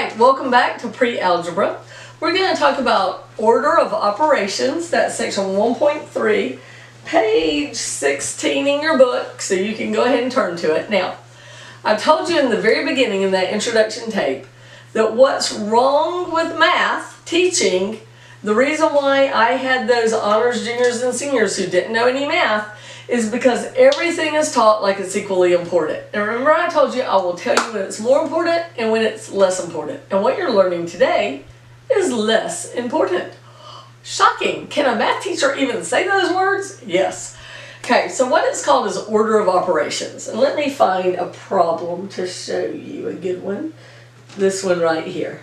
Alright, welcome back to Pre-Algebra. We're going to talk about order of operations. That's section 1.3, page 16 in your book, so you can go ahead and turn to it. Now, I told you in the very beginning in that introduction tape that what's wrong with math teaching, the reason why I had those honors juniors and seniors who didn't know any math, is because everything is taught like it's equally important. And remember I told you I will tell you when it's more important and when it's less important. And what you're learning today is less important. Shocking. Can a math teacher even say those words? Yes. Okay, so what it's called is order of operations. And let me find a problem to show you, a good one. This one right here.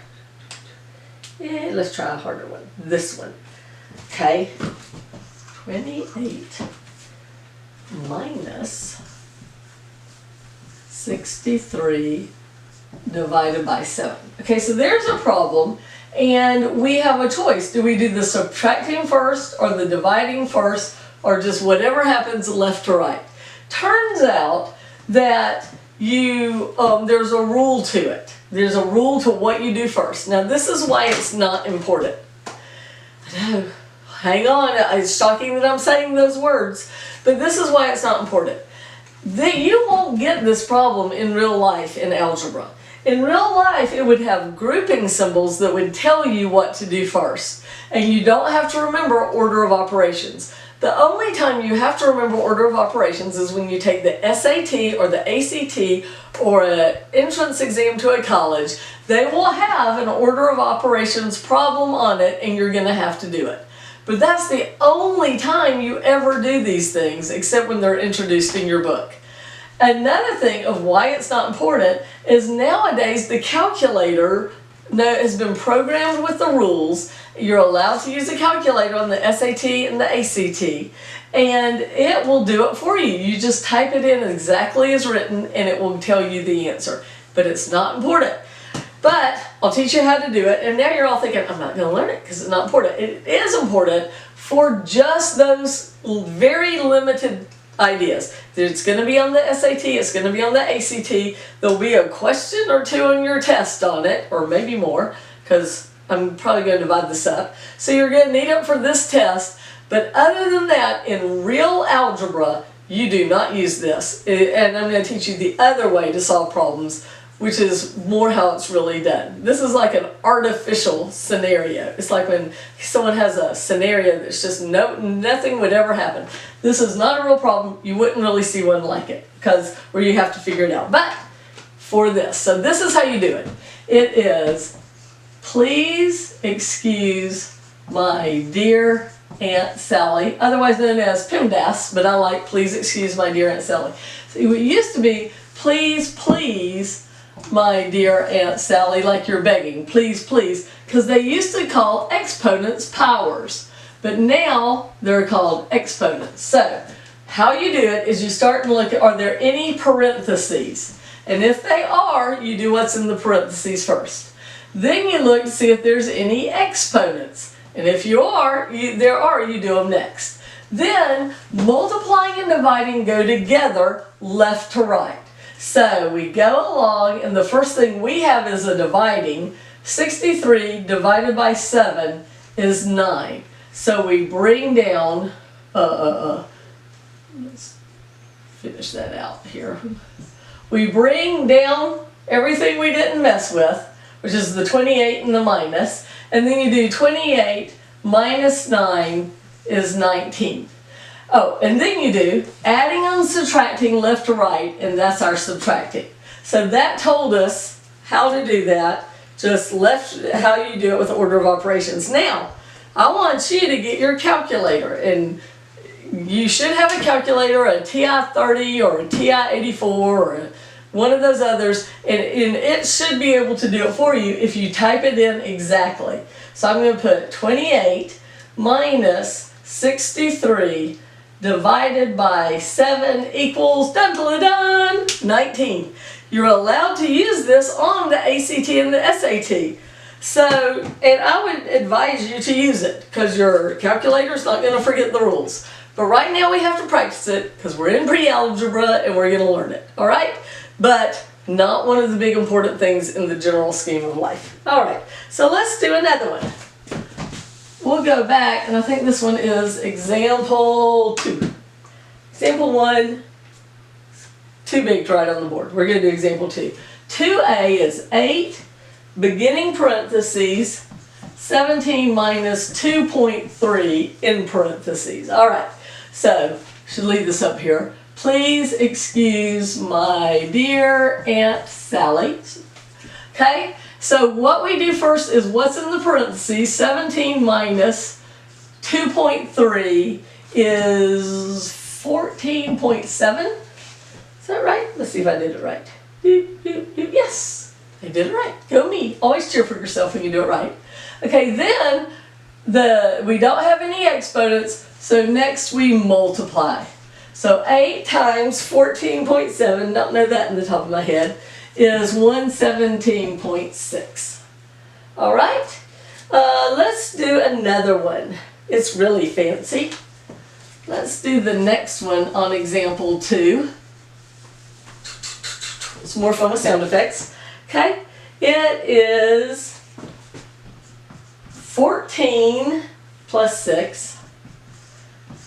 Yeah, let's try a harder one. This one. Okay. 28 minus 63 divided by 7. Okay, so there's a problem, and we have a choice. Do we do the subtracting first, or the dividing first, or just whatever happens left to right? Turns out that there's a rule to it. There's a rule to what you do first. Now, this is why it's not important. Hang on, it's shocking that I'm saying those words, but this is why it's not important. You won't get this problem in real life in algebra. In real life, it would have grouping symbols that would tell you what to do first, and you don't have to remember order of operations. The only time you have to remember order of operations is when you take the SAT or the ACT or an entrance exam to a college. They will have an order of operations problem on it, and you're going to have to do it. But that's the only time you ever do these things, except when they're introduced in your book. Another thing of why it's not important is nowadays the calculator has been programmed with the rules. You're allowed to use a calculator on the SAT and the ACT, and it will do it for you. You just type it in exactly as written, and it will tell you the answer. But it's not important. But I'll teach you how to do it, and now you're all thinking, I'm not going to learn it because it's not important. It is important for just those very limited ideas. It's going to be on the SAT, it's going to be on the ACT. There'll be a question or two on your test on it, or maybe more, because I'm probably going to divide this up. So you're going to need it for this test, but other than that, in real algebra, you do not use this. And I'm going to teach you the other way to solve problems, which is more how it's really done. This is like an artificial scenario. It's like when someone has a scenario that's just nothing would ever happen. This is not a real problem. You wouldn't really see one like it, because where you have to figure it out. But for this, so this is how you do it. It is, please excuse my dear Aunt Sally, otherwise known as PEMDAS, but I like please excuse my dear Aunt Sally. So it used to be please my dear Aunt Sally, like you're begging, please, please, because they used to call exponents powers, but now they're called exponents. So how you do it is you start and look at, are there any parentheses? And if they are, you do what's in the parentheses first. Then you look to see if there's any exponents. And if there are, you do them next. Then multiplying and dividing go together left to right. So we go along, and the first thing we have is a dividing. 63 divided by 7 is 9. So we bring down, let's finish that out here. We bring down everything we didn't mess with, which is the 28 and the minus, and then you do 28 minus 9 is 19. Oh, and then you do adding and subtracting left to right, and that's our subtracting. So that told us how to do that, just how you do it with order of operations. Now, I want you to get your calculator, and you should have a calculator, a TI-30 or a TI-84 or one of those others, and it should be able to do it for you if you type it in exactly. So I'm going to put 28 minus 63 divided by 7 equals, dun, dun, dun, 19. You're allowed to use this on the ACT and the SAT. So, and I would advise you to use it, because your calculator's not going to forget the rules. But right now we have to practice it, because we're in pre-algebra and we're going to learn it. All right? But Not one of the big important things in the general scheme of life. All right, so let's do another one. We'll go back, and I think this one is example 2. Example 1, too big to write on the board. We're going to do example 2. 2a is 8, beginning parentheses, 17 minus 2.3 in parentheses. All right, so should leave this up here. Please excuse my dear Aunt Sally. Okay, so what we do first is what's in the parentheses. 17 minus 2.3 is 14.7. Is that right? Let's see if I did it right. Yes, I did it right. Go me. Always cheer for yourself when you do it right. Okay, then we don't have any exponents, so next we multiply. So 8 times 14.7, don't know that in the top of my head, is 117.6. All right, let's do another one. It's really fancy. Let's do the next one on example 2. It's more fun with sound effects. Okay, it is 14 plus 6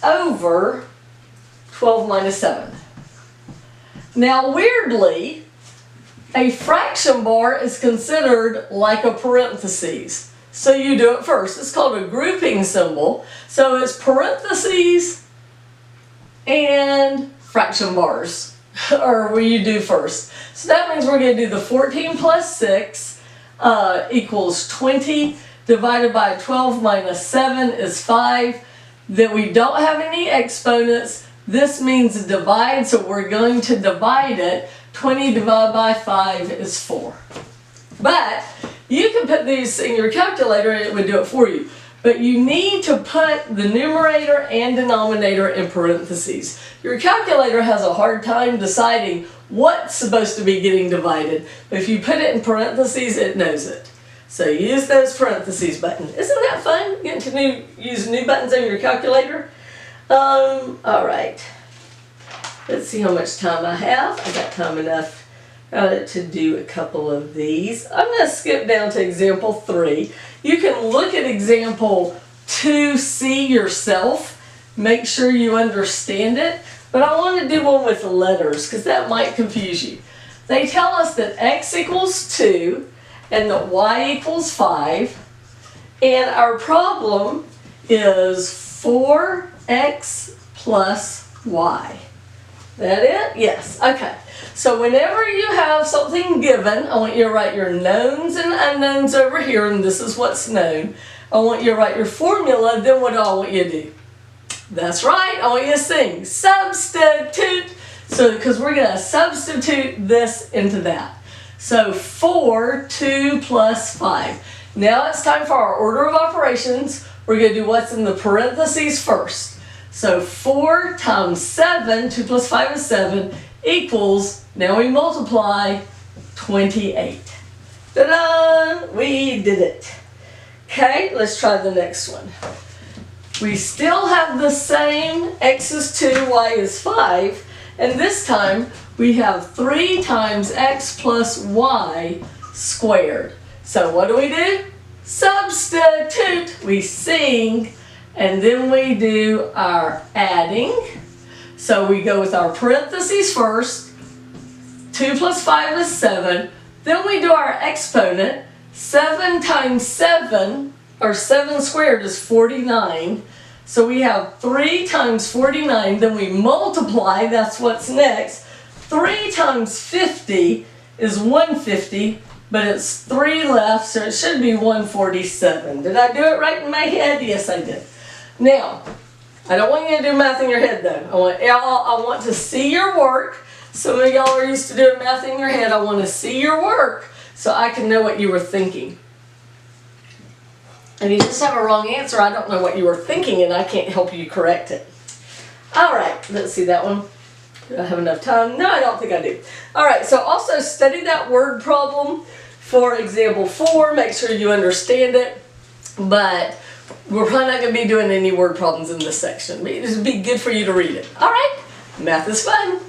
over 12 minus 7. Now weirdly, a fraction bar is considered like a parentheses. So you do it first. It's called a grouping symbol. So it's parentheses and fraction bars, or what you do first. So that means we're going to do the 14 plus 6 equals 20 divided by 12 minus 7 is 5. Then we don't have any exponents. This means divide, so we're going to divide it. 20 divided by 5 is 4. But you can put these in your calculator and it would do it for you. But you need to put the numerator and denominator in parentheses. Your calculator has a hard time deciding what's supposed to be getting divided. But if you put it in parentheses, it knows it. So use those parentheses buttons. Isn't that fun? Getting to use new buttons on your calculator? All right. Let's see how much time I have. I got time enough to do a couple of these. I'm going to skip down to example 3. You can look at example 2C yourself. Make sure you understand it. But I want to do one with letters because that might confuse you. They tell us that x equals 2 and that y equals 5. And our problem is 4x plus y. That it? Yes. Okay. So whenever you have something given, I want you to write your knowns and unknowns over here, and this is what's known. I want you to write your formula, then what do I want you to do? That's right. I want you to sing. Substitute. So, because we're going to substitute this into that. So 4, 2 plus 5. Now it's time for our order of operations. We're going to do what's in the parentheses first. So 4 times 7, 2 plus 5 is 7, equals, now we multiply, 28. Ta-da! We did it. Okay, let's try the next one. We still have the same x is 2, y is 5, and this time we have 3 times x plus y squared. So what do? Substitute. We sing. And then we do our adding. So we go with our parentheses first. 2 plus 5 is 7. Then we do our exponent. 7 times 7, or 7 squared is 49. So we have 3 times 49. Then we multiply. That's what's next. 3 times 50 is 150. But it's 3 left, so it should be 147. Did I do it right in my head? Yes, I did. Now, I don't want you to do math in your head though. I want to see your work. Some of y'all are used to doing math in your head. I want to see your work so I can know what you were thinking. And you just have a wrong answer, I don't know what you were thinking and I can't help you correct it. All right, let's see that one. Do I have enough time? No, I don't think I do. All right, so also study that word problem for example 4. Make sure you understand it. But we're probably not going to be doing any word problems in this section. It would be good for you to read it. All right, math is fun.